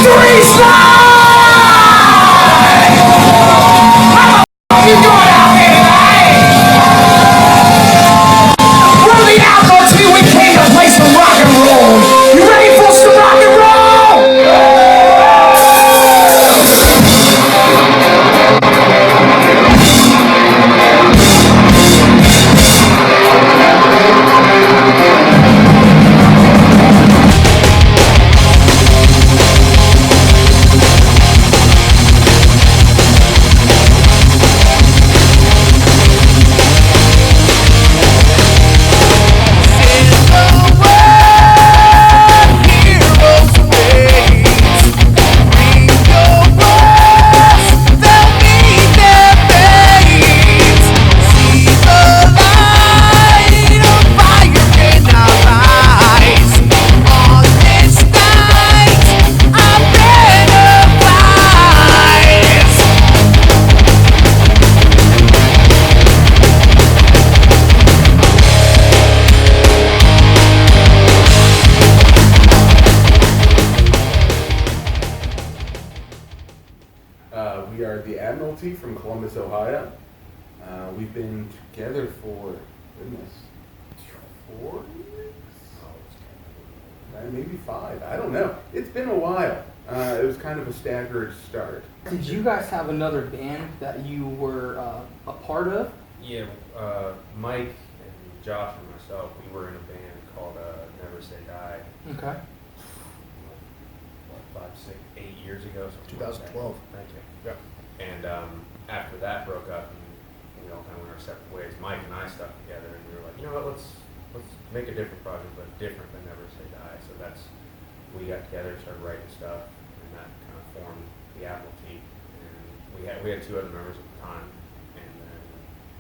Victory slide! How you doing out there tonight? We're the Admiralty. We came to play some rock and roll. You ready for some rock and roll? We are the Admiralty from Columbus, Ohio. We've been together for, goodness, 4 years? Maybe 5. I don't know. It's been a while. It was kind of a staggered start. Did you guys have another band that you were a part of? Yeah, Mike and Josh and myself, we were in a band called Never Say Die. Okay. 5, 6, 8 years ago. 2012. Thank you. Yep. And after that broke up, and we all kind of went our separate ways. Mike and I stuck together, and we were like, you know what, let's make a different project, but different than Never Say Die. So we got together, started writing stuff, and that kind of formed the Admiralty. And we had 2 other members at the time, and then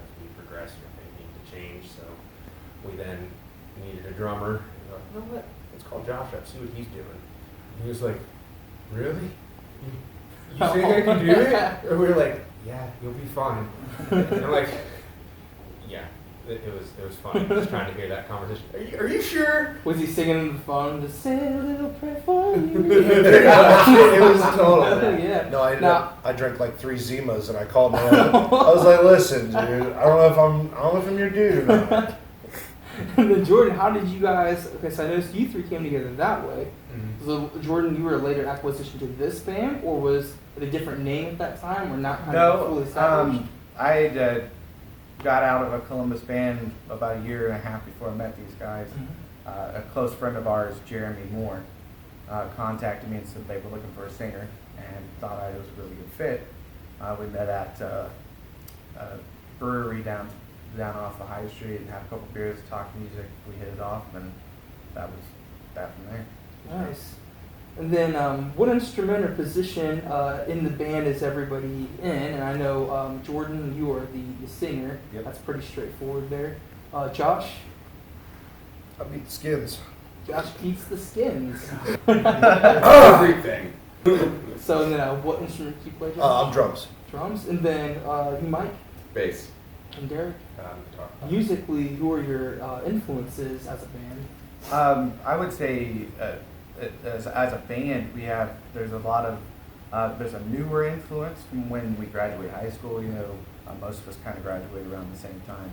as we progressed, things needed to change. So we then needed a drummer. And we were like, you know what, let's call Josh up, see what he's doing. And he was like, really? You think I can do it? And we were like, yeah, you'll be fine. And I'm like, yeah, it was fun. Just trying to hear that conversation. Are you sure? Was he singing on the phone? Just say a little prayer for you. It was total. Yeah. No, I drank like 3 Zimas and I called my I was like, listen, dude, I don't know if I'm your dude or not. And then Jordan, how did you guys? Okay, so I noticed you 3 came together that way. Mm-hmm. So Jordan, you were a later acquisition to this band, or was it a different name at that time, or not kind of fully established? I had got out of a Columbus band about a year and a half before I met these guys. Mm-hmm. A close friend of ours, Jeremy Moore, contacted me and said they were looking for a singer and thought I was a really good fit. We met at a brewery down off the High Street and had a couple beers, talked music. We hit it off, and that was that from there. Nice. And then, what instrument or position in the band is everybody in? And I know, Jordan, you are the singer. Yep. That's pretty straightforward there. Josh? I beat Skins. Josh beats the Skins. Everything. So then, what instrument do you play, Josh? I'm drums. Drums. And then, Mike Bass. and Derek? Guitar. Musically, who are your influences as a band? I would say as a band, there's a lot of there's a newer influence from when we graduated high school. Most of us kind of graduated around the same time,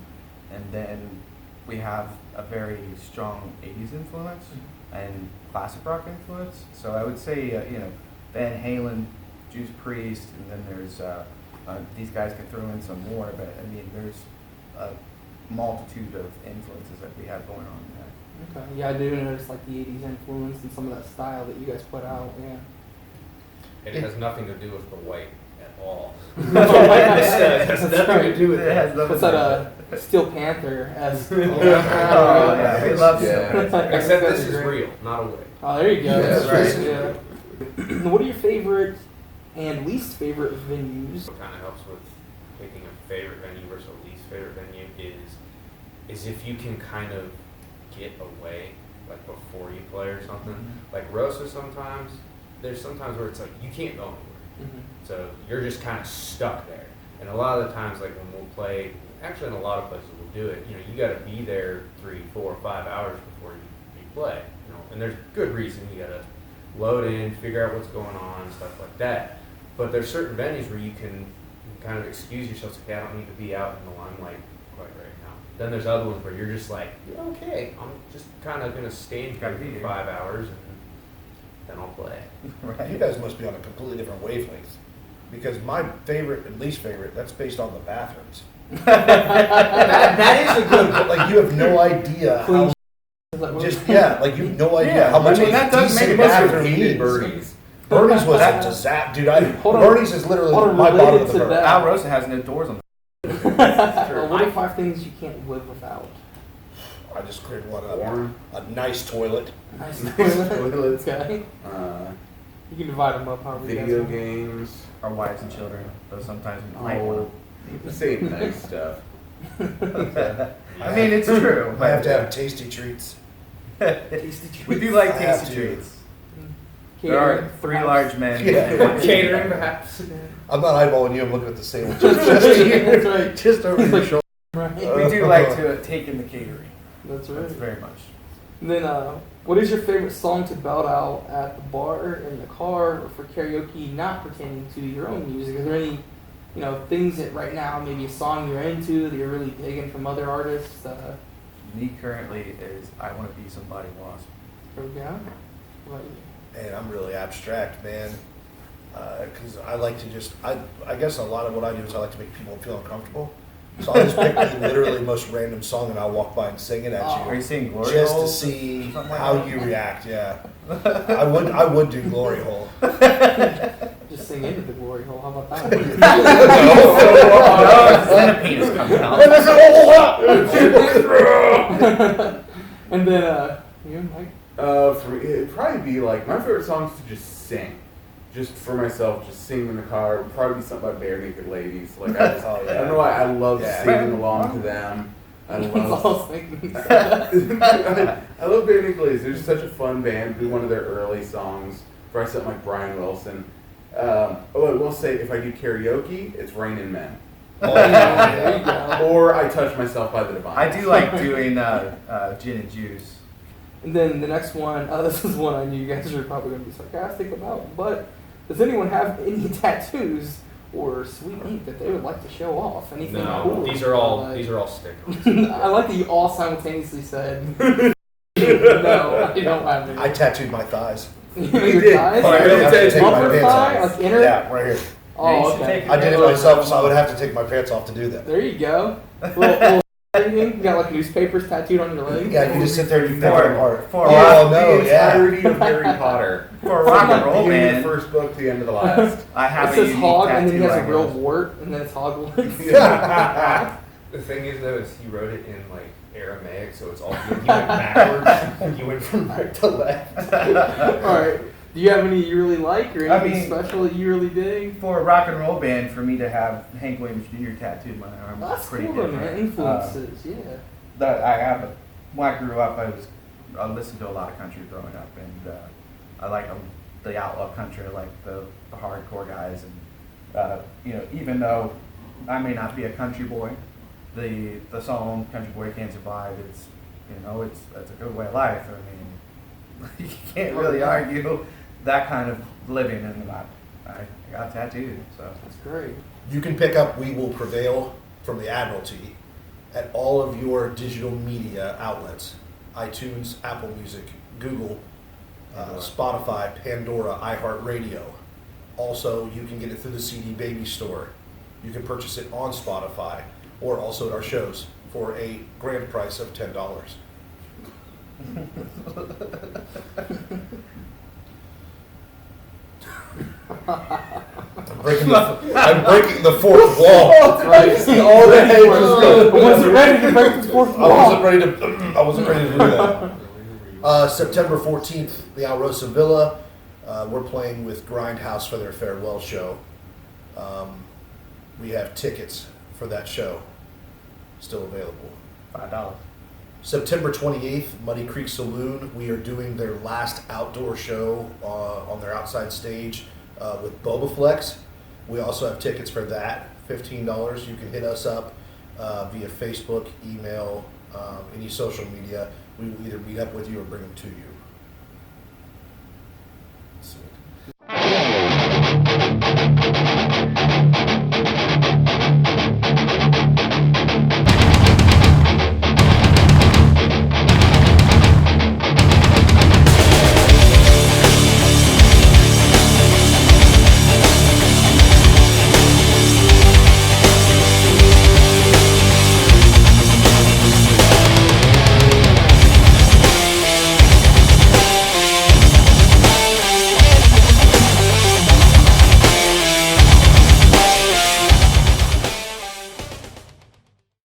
and then we have a very strong '80s influence and classic rock influence. So I would say Van Halen, Judas Priest, and then there's these guys can throw in some more, but I mean there's a multitude of influences that we have going on there. Okay. Yeah, I do notice like the 80s influence and some of that style that you guys put out. Yeah. It has nothing to do with the white at all. It has nothing to do with it. Has What's that? Steel Panther as. Oh yeah, we love it. Except this is real, not a wig. Oh, there you go. Yeah, That's right. Yeah. What are your favorite and least favorite venues? What kind of helps with picking a favorite venue versus a least favorite venue is if you can kind of get away like before you play or something. Mm-hmm. Like Rosa sometimes, there's sometimes where it's like you can't go anywhere. Mm-hmm. So you're just kind of stuck there. And a lot of the times, like when we'll play, actually in a lot of places we'll do it, you got to be there 3, 4, 5 hours before you play. And there's good reason. You got to load in, figure out what's going on, stuff like that. But there's certain venues where you can kind of excuse yourself, say, okay, I don't need to be out in the limelight quite right now. Then there's other ones where you're just like, yeah, okay, I'm just kind of gonna stand here for 5 hours and then I'll play. You guys must be on a completely different wavelength. Because my favorite and least favorite, that's based on the bathrooms. that is a good, but like you have no idea how, like you have no idea how much that does make a most bathroom hated needs. Bernie's. Bernie's was a disaster, dude. Bernie's is literally hold on, my bottom related of the to barrel. that. Al Rosa has no doors on the What are 5 things you can't live without? I just cleared one up. Porn. A nice toilet. Nice Toilets. Okay. You can divide them up however Video you guys games. our wives and children, though sometimes we might want Oh, say nice stuff. I mean, it's true. I have to have tasty treats. Tasty treats. We do like I have tasty to. treats. There are Catering, 3 perhaps. large men. Yeah. Catering, perhaps. I'm not eyeballing you. I'm looking at the sandwiches. just That's right. just over your shoulder. Right. We do like to take in the catering. That's right. That's very much. And then, what is your favorite song to belt out at the bar, in the car, or for karaoke, not pertaining to your own music? Is there any, things that right now, maybe a song you're into that you're really digging from other artists? Me currently is I Want to Be Somebody Wasp. There we go. What about you? And I'm really abstract, man. Because I like to just, I guess a lot of what I do is I like to make people feel uncomfortable. So I'll just pick the literally most random song and I'll walk by and sing it at Are you. you saying Glory Just Hole? to see Something like how that? you react, yeah. I would do Glory Hole. Just sing into the glory hole. How about that? Centipede is coming out. And then, you, Mike? For me, it'd probably be like, my favorite songs to just sing. Just for myself, just sing in the car. It would probably be something by Bare Naked Ladies. Like, I don't know why, I love singing along to them. I It's love all singing. I love Bare Naked Ladies. They're just such a fun band. Do one of their early songs. For something like Brian Wilson. I will say, if I do karaoke, it's Raining Men. There you go. Or I Touch Myself by the Divine. I do like doing gin and juice. And then the next one, this is one I knew you guys were probably going to be sarcastic about, but does anyone have any tattoos or sweet ink that they would like to show off? Anything No, cool? these are all Like- stickers. I like that you all simultaneously said, no, I don't have any. I tattooed my thighs. Your did. thighs? But I really have to take my Upper pants thigh? off. Like inner? Yeah, right here. Oh, You should okay. take I did it myself, so I would have to take my pants off to do that. There you go. Little everything. You got like newspapers tattooed on your legs? Yeah, you just sit there and you pick For- it apart. for Oh, the no, yeah. entirety of Harry Potter. For a rock and roll Beginning of band, the first book to the end of the last. I have It a says unique hog, and then he tattoo has a real guess. wart, and then it's hogwarts. The thing is, though, is he wrote it in like Aramaic, so it's all he went backwards. You went from right to left. All right. Do you have any you really like, or I anything mean- special that you really dig? For a rock and roll band, for me to have Hank Williams Jr. tattooed on my arm is That's pretty cool, though, different. man. Influences, yeah. That I have. When I grew up, I listened to a lot of country growing up, and I like the outlaw country, I like the hardcore guys, and even though I may not be a country boy, the song "Country Boy Can't Survive" it's a good way of life. I mean, you can't really argue that kind of living, and I got tattooed, so. That's great. You can pick up We Will Prevail from the Admiralty at all of your digital media outlets. iTunes, Apple Music, Google, Spotify, Pandora, iHeartRadio. Also, you can get it through the CD Baby store. You can purchase it on Spotify or also at our shows for a grand price of $10. I'm breaking the fourth wall. That's right. All the head just I wasn't ready to break the fourth I wasn't wall. ready to do that. September 14th, the Alrosa Villa. We're playing with Grindhouse for their farewell show. We have tickets for that show still available. $5. September 28th, Muddy Creek Saloon. We are doing their last outdoor show on their outside stage with Boba Flex. We also have tickets for that, $15. You can hit us up via Facebook, email, any social media. We will either meet up with you or bring them to you.